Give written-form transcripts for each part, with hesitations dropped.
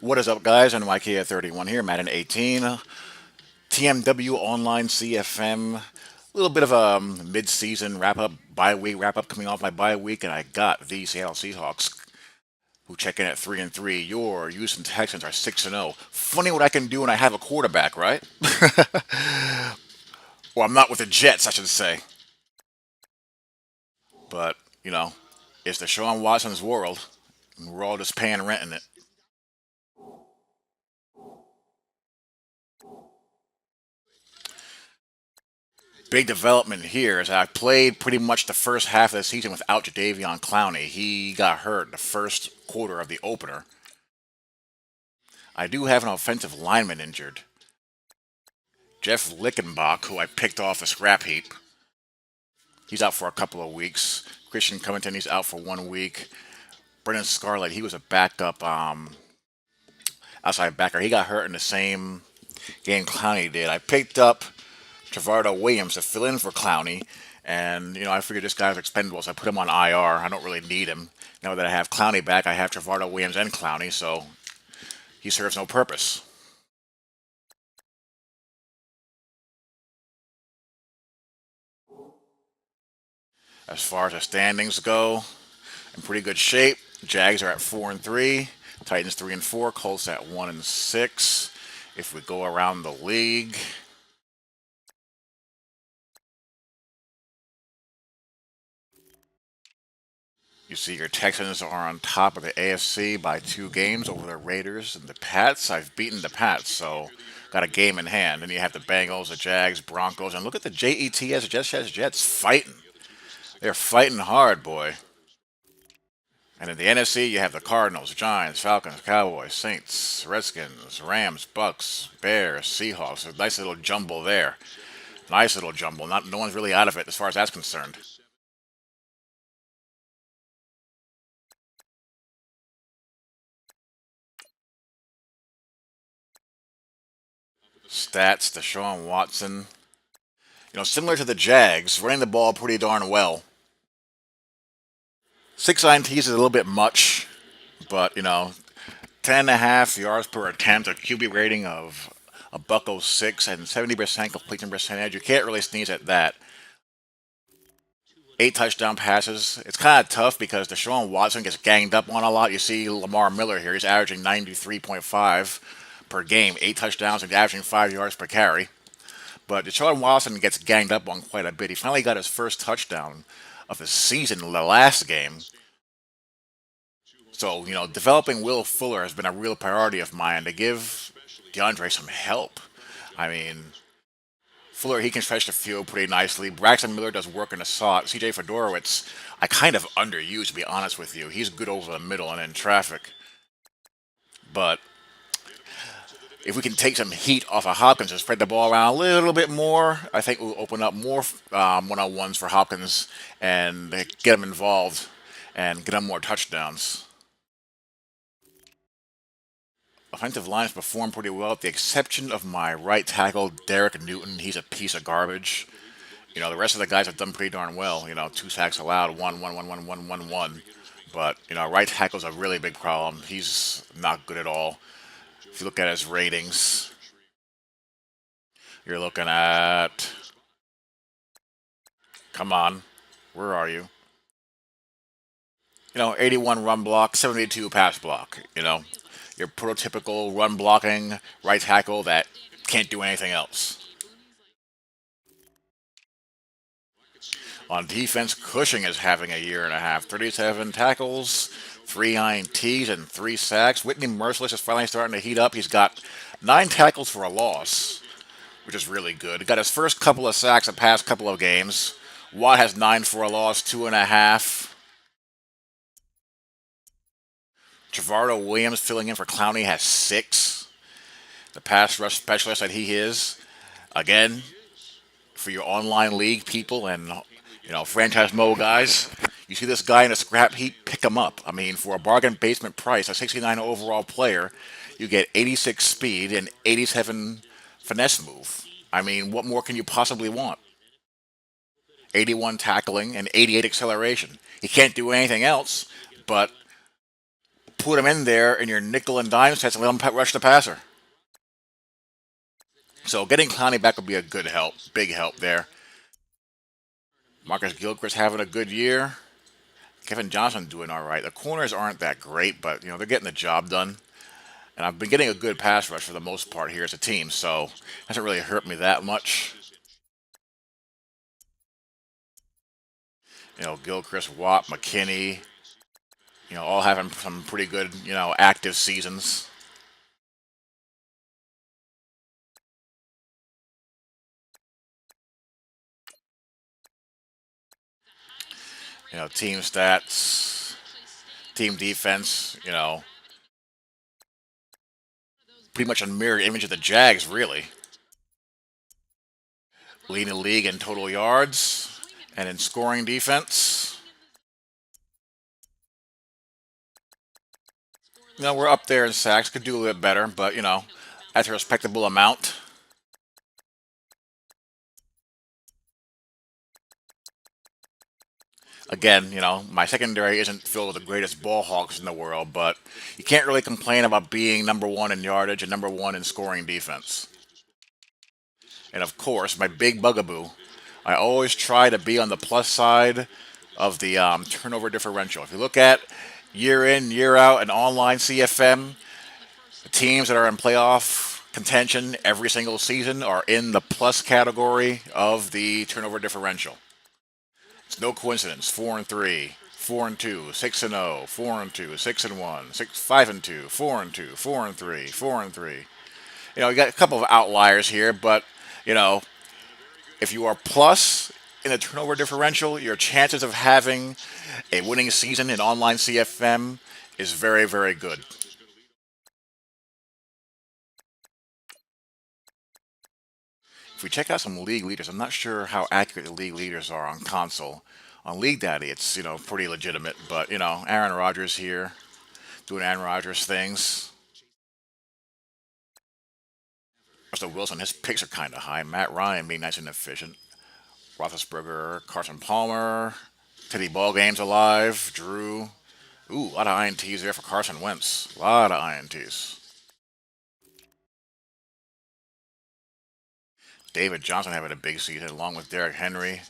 What is up, guys? I'm Mikey at 31 here, Madden 18, TMW Online CFM. A little bit of a mid-season wrap-up, bye-week wrap-up coming off my bye week, and I got the Seattle Seahawks, who check in at 3-3. Your Houston Texans are 6-0. Funny what I can do when I have a quarterback, right? Or I'm not with the Jets, I should say. But it's the Deshaun Watson's world, and we're all just paying rent in it. Big development here is I played pretty much the first half of the season without Jadavion Clowney. He got hurt in the first quarter of the opener. I do have an offensive lineman injured. Jeff Lickenbach, who I picked off the scrap heap, he's out for a couple of weeks. Christian Covington, he's out for 1 week. Brendan Scarlett, he was a backup outside backer. He got hurt in the same game Clowney did. I picked up Trevardo Williams to fill in for Clowney, and I figured this guy's expendable, so I put him on IR. I don't really need him. Now that I have Clowney back, I have Trevardo Williams and Clowney, so he serves no purpose. As far as the standings go, in pretty good shape. Jags are at 4-3, Titans 3-4, Colts at 1-6. If we go around the league, you see your Texans are on top of the AFC by 2 games over the Raiders and the Pats. I've beaten the Pats, so got a game in hand. Then you have the Bengals, the Jags, Broncos, and look at the Jets fighting. They're fighting hard, boy. And in the NFC, you have the Cardinals, Giants, Falcons, Cowboys, Saints, Redskins, Rams, Bucks, Bears, Seahawks. A nice little jumble there. Nice little jumble. No one's really out of it as far as that's concerned. Stats: Deshaun Watson. Similar to the Jags, running the ball pretty darn well. 6 INTs is a little bit much, but 10.5 yards per attempt, a QB rating of a buck 06, and 70% completion percentage. You can't really sneeze at that. 8 touchdown passes. It's kind of tough because Deshaun Watson gets ganged up on a lot. You see Lamar Miller here. He's averaging 93.5 per game, 8 touchdowns, and averaging 5 yards per carry. But Deshaun Watson gets ganged up on quite a bit. He finally got his first touchdown of the season in the last game. So, developing Will Fuller has been a real priority of mine to give DeAndre some help. I mean, Fuller, he can stretch the field pretty nicely. Braxton Miller does work in the slot. CJ Fedorowicz, I kind of underuse, to be honest with you. He's good over the middle and in traffic. But if we can take some heat off of Hopkins and spread the ball around a little bit more, I think we'll open up more one-on-ones for Hopkins and get him involved and get him more touchdowns. Offensive lines performed pretty well, with the exception of my right tackle, Derek Newton. He's a piece of garbage. The rest of the guys have done pretty darn well. 2 sacks allowed, one. But right tackle's a really big problem. He's not good at all. If you look at his ratings, you're looking at. Come on, where are you? 81 run block, 72 pass block. Your prototypical run blocking right tackle that can't do anything else. On defense, Cushing is having a year and a half. 37 tackles, 3 INTs, and 3 sacks. Whitney Merciless is finally starting to heat up. He's got 9 tackles for a loss, which is really good. He got his first couple of sacks the past couple of games. Watt has 9 for a loss, 2.5. Trevardo Williams filling in for Clowney has 6. The pass rush specialist that he is. Again, for your online league people and franchise mode guys, you see this guy in a scrap heap, pick him up. I mean, for a bargain basement price, a 69 overall player, you get 86 speed and 87 finesse move. I mean, what more can you possibly want? 81 tackling and 88 acceleration. He can't do anything else, but put him in there in your nickel and dime sets and let him rush the passer. So getting Clowney back would be a good help, big help there. Marcus Gilchrist having a good year. Kevin Johnson doing all right. The corners aren't that great, but they're getting the job done. And I've been getting a good pass rush for the most part here as a team, so it hasn't really hurt me that much. Gilchrist, Watt, McKinney, all having some pretty good, active seasons. Team stats, team defense, pretty much a mirror image of the Jags, really. Leading the league in total yards and in scoring defense. We're up there in sacks. Could do a little bit better, but that's a respectable amount. Again, my secondary isn't filled with the greatest ball hawks in the world, but you can't really complain about being number one in yardage and number one in scoring defense. And of course, my big bugaboo, I always try to be on the plus side of the turnover differential. If you look at year in, year out, and online CFM, the teams that are in playoff contention every single season are in the plus category of the turnover differential. It's no coincidence. 4-3, 4-2, 6-0, 4-2, 6-1, 5-2, 4-2, 4-3, 4-3. You got a couple of outliers here, but you know, if you are plus in the turnover differential, your chances of having a winning season in online CFM is very, very good. If we check out some league leaders, I'm not sure how accurate the league leaders are on console. On League Daddy, it's pretty legitimate, but Aaron Rodgers here doing Aaron Rodgers things. Russell Wilson, his picks are kind of high. Matt Ryan being nice and efficient. Roethlisberger, Carson Palmer, Teddy Ball Games alive. Drew. Ooh, a lot of INTs there for Carson Wentz. A lot of INTs. David Johnson having a big season along with Derrick Henry.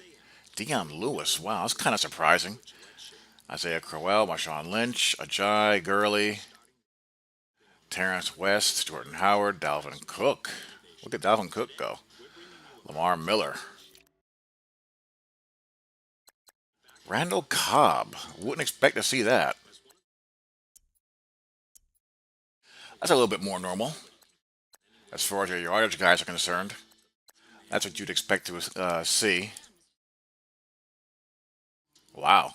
Deion Lewis, wow, that's kind of surprising. Isaiah Crowell, Marshawn Lynch, Ajay Gurley, Terrence West, Jordan Howard, Dalvin Cook. Look at Dalvin Cook go. Lamar Miller. Randall Cobb. Wouldn't expect to see that. That's a little bit more normal as far as your yardage guys are concerned. That's what you'd expect to see. Wow.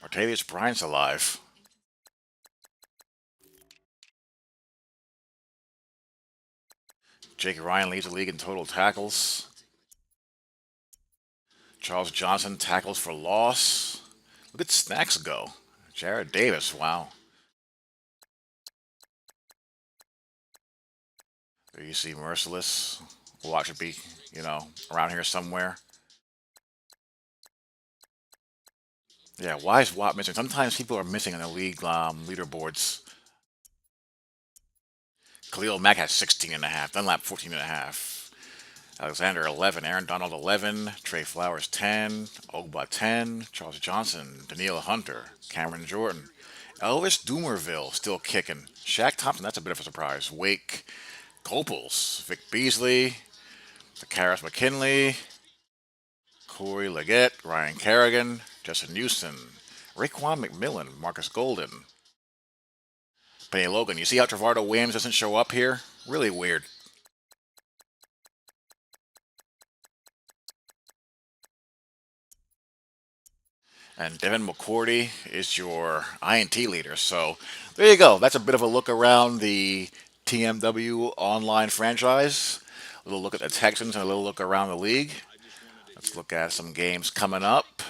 Martavius Bryant's alive. Jake Ryan leads the league in total tackles. Charles Johnson tackles for loss. Look at Snacks go. Jared Davis, wow. There you see Merciless. Watch it be, around here somewhere. Yeah, why is Watt missing? Sometimes people are missing on the league leaderboards. Khalil Mack has 16 and a half. Dunlap 14 and a half. Alexander 11. Aaron Donald 11. Trey Flowers 10. Ogba 10. Charles Johnson. Daniil Hunter. Cameron Jordan. Elvis Doomerville still kicking. Shaq Thompson, that's a bit of a surprise. Wake. Copels. Vic Beasley. Karis McKinley. Corey Leggett. Ryan Kerrigan. Justin Houston. Raekwon McMillan. Marcus Golden. Penny Logan. You see how Trevardo Williams doesn't show up here? Really weird. And Devin McCourty is your INT leader. So there you go. That's a bit of a look around the TMW online franchise. A little look at the Texans and a little look around the league. Let's look at some games coming up.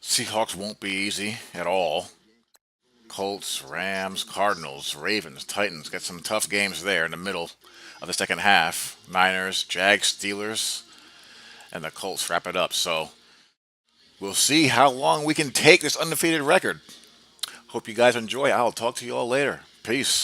Seahawks won't be easy at all. Colts, Rams, Cardinals, Ravens, Titans. Got some tough games there in the middle of the second half. Niners, Jags, Steelers, and the Colts wrap it up. So we'll see how long we can take this undefeated record. Hope you guys enjoy. I'll talk to you all later. Peace.